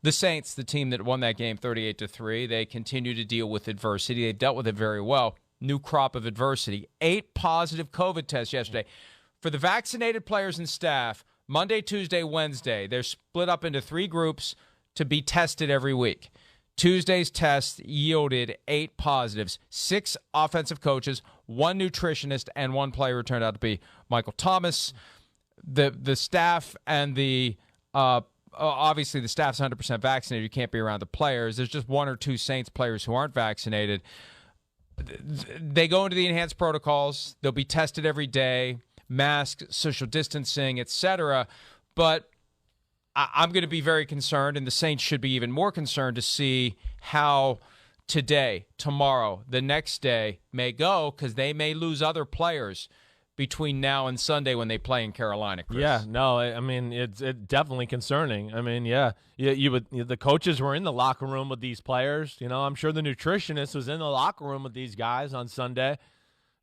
The Saints, the team that won that game 38-3, they continue to deal with adversity. They dealt with it very well. New crop of adversity. 8 positive COVID tests yesterday. For the vaccinated players and staff, Monday, Tuesday, Wednesday, they're split up into 3 groups to be tested every week. Tuesday's test yielded 8 positives, 6 offensive coaches, 1 nutritionist, and 1 player who turned out to be Michael Thomas. The staff and the obviously the staff's 100% vaccinated. You can't be around the players. There's just 1 or 2 Saints players who aren't vaccinated. They go into the enhanced protocols. They'll be tested every day, masks, social distancing, etc. But I'm going to be very concerned, and the Saints should be even more concerned to see how today, tomorrow, the next day may go, because they may lose other players between now and Sunday when they play in Carolina, Chris. Yeah, no, I mean, it's definitely concerning. I mean, the coaches were in the locker room with these players. You know, I'm sure the nutritionist was in the locker room with these guys on Sunday.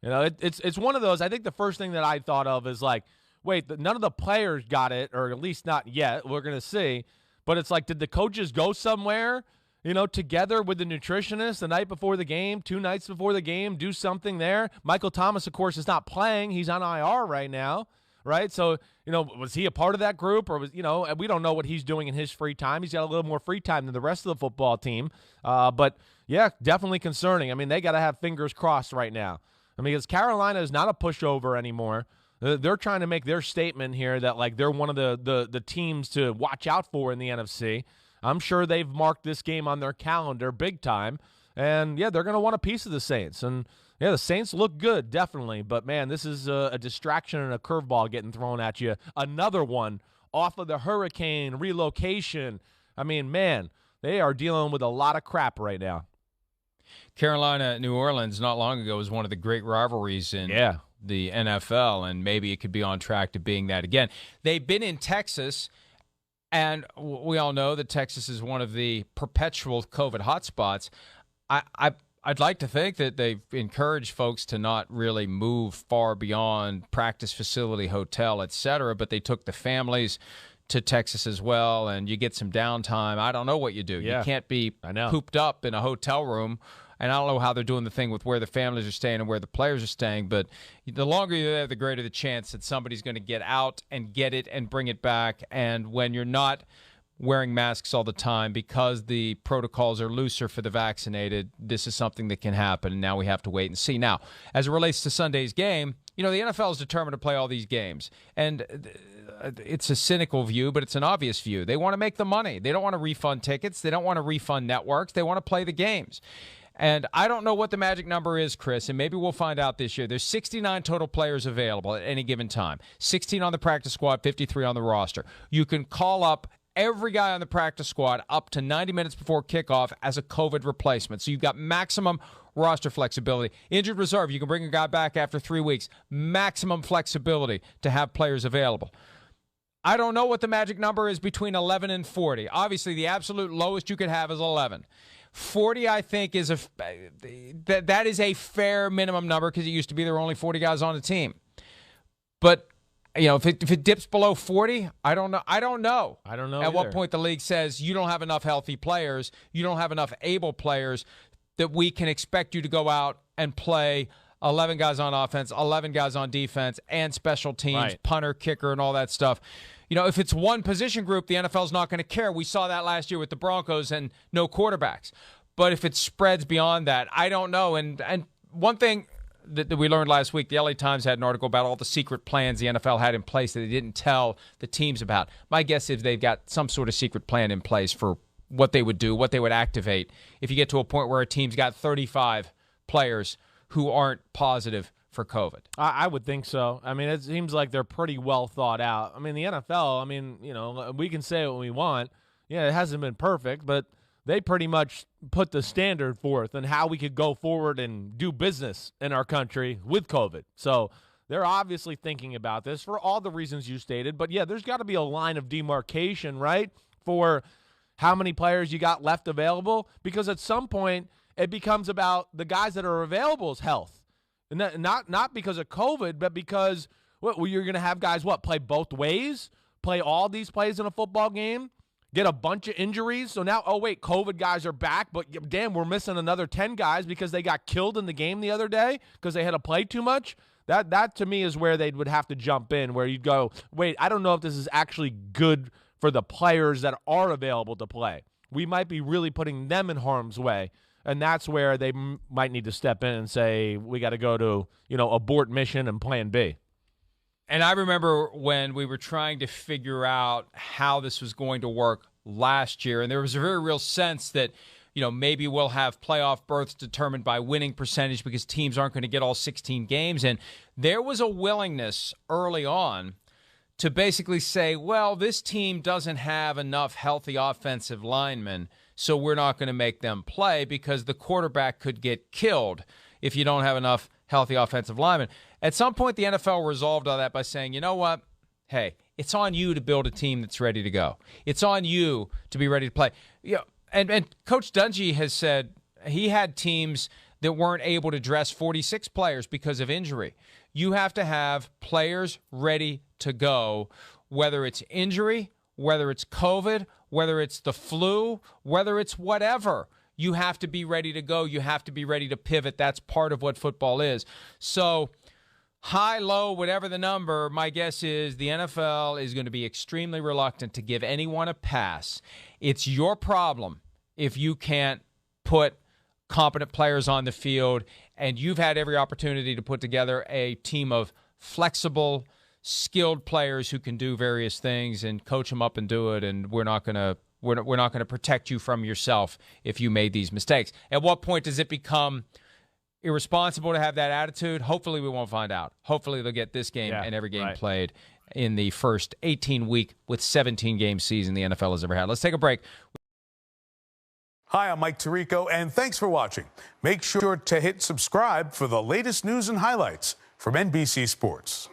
You know, it's one of those. I think the first thing that I thought of is like, wait, none of the players got it, or at least not yet. We're going to see. But it's like, did the coaches go somewhere, you know, together with the nutritionist the night before the game, 2 nights before the game, do something there? Michael Thomas, of course, is not playing. He's on IR right now, right? So, you know, was he a part of that group? Or we don't know what he's doing in his free time. He's got a little more free time than the rest of the football team. But, yeah, definitely concerning. I mean, they got to have fingers crossed right now. I mean, because Carolina is not a pushover anymore. They're trying to make their statement here that, like, they're one of the teams to watch out for in the NFC. I'm sure they've marked this game on their calendar big time. And, yeah, they're going to want a piece of the Saints. And, yeah, the Saints look good, definitely. But, man, this is a distraction and a curveball getting thrown at you. Another one off of the hurricane relocation. I mean, man, they are dealing with a lot of crap right now. Carolina, New Orleans, not long ago, was one of the great rivalries in the NFL, and maybe it could be on track to being that again. They've been in Texas, and we all know that Texas is one of the perpetual COVID hotspots. I'd like to think that they've encouraged folks to not really move far beyond practice facility, hotel, etc., but they took the families to Texas as well, and you get some downtime. I don't know what you do. Yeah. You can't be cooped up in a hotel room. And I don't know how they're doing the thing with where the families are staying and where the players are staying, but the longer you're there, the greater the chance that somebody's going to get out and get it and bring it back. And when you're not wearing masks all the time because the protocols are looser for the vaccinated, this is something that can happen, and now we have to wait and see. Now, as it relates to Sunday's game, you know, the NFL is determined to play all these games. And it's a cynical view, but it's an obvious view. They want to make the money. They don't want to refund tickets. They don't want to refund networks. They want to play the games. And I don't know what the magic number is, Chris, and maybe we'll find out this year. There's 69 total players available at any given time. 16 on the practice squad, 53 on the roster. You can call up every guy on the practice squad up to 90 minutes before kickoff as a COVID replacement. So you've got maximum roster flexibility. Injured reserve, you can bring a guy back after 3 weeks. Maximum flexibility to have players available. I don't know what the magic number is between 11 and 40. Obviously, the absolute lowest you could have is 11. 40, I think, is that is a fair minimum number because it used to be there were only 40 guys on the team. But, you know, if it dips below 40, I don't know. I don't know at what point the league says you don't have enough healthy players, you don't have enough able players that we can expect you to go out and play 11 guys on offense, 11 guys on defense, and special teams, right, punter, kicker, and all that stuff. You know, if it's one position group, the NFL's not going to care. We saw that last year with the Broncos and no quarterbacks. But if it spreads beyond that, I don't know. And one thing that we learned last week, the LA Times had an article about all the secret plans the NFL had in place that they didn't tell the teams about. My guess is they've got some sort of secret plan in place for what they would do, what they would activate if you get to a point where a team's got 35 players who aren't positive for COVID. I would think so. I mean, it seems like they're pretty well thought out. I mean, the NFL, I mean, you know, we can say what we want. Yeah, it hasn't been perfect, but they pretty much put the standard forth and how we could go forward and do business in our country with COVID. So they're obviously thinking about this for all the reasons you stated. But, yeah, there's got to be a line of demarcation, right, for how many players you got left available, because at some point it becomes about the guys that are available's health. And not because of COVID, but because you're going to have guys, play both ways? Play all these plays in a football game? get a bunch of injuries. So now, oh, wait, COVID guys are back, but damn, we're missing another 10 guys because they got killed in the game the other day because they had to play too much. That to me is where they would have to jump in, where you'd go, wait, I don't know if this is actually good for the players that are available to play. We might be really putting them in harm's way. And that's where they might need to step in and say, we got to go to, abort mission and plan B. And I remember when we were trying to figure out how this was going to work last year, and there was a very real sense that, maybe we'll have playoff berths determined by winning percentage because teams aren't going to get all 16 games. And there was a willingness early on to basically say, well, this team doesn't have enough healthy offensive linemen, so we're not going to make them play because the quarterback could get killed if you don't have enough healthy offensive linemen. At some point, the NFL resolved all that by saying, you know what? Hey, it's on you to build a team that's ready to go. It's on you to be ready to play. And Coach Dungy has said he had teams that weren't able to dress 46 players because of injury. You have to have players ready to go, whether it's injury, whether it's COVID, whether it's the flu, whether it's whatever. You have to be ready to go. You have to be ready to pivot. That's part of what football is. So high, low, whatever the number, my guess is the NFL is going to be extremely reluctant to give anyone a pass. It's your problem if you can't put competent players on the field, and you've had every opportunity to put together a team of flexible, skilled players who can do various things and coach them up and do it, and we're not going to protect you from yourself if you made these mistakes. At what point does it become irresponsible to have that attitude? Hopefully we won't find out. Hopefully they'll get this game and every game played in the first 18-week with 17-game season the NFL has ever had. Let's take a break. Hi, I'm Mike Tirico, and thanks for watching. Make sure to hit subscribe for the latest news and highlights from NBC Sports.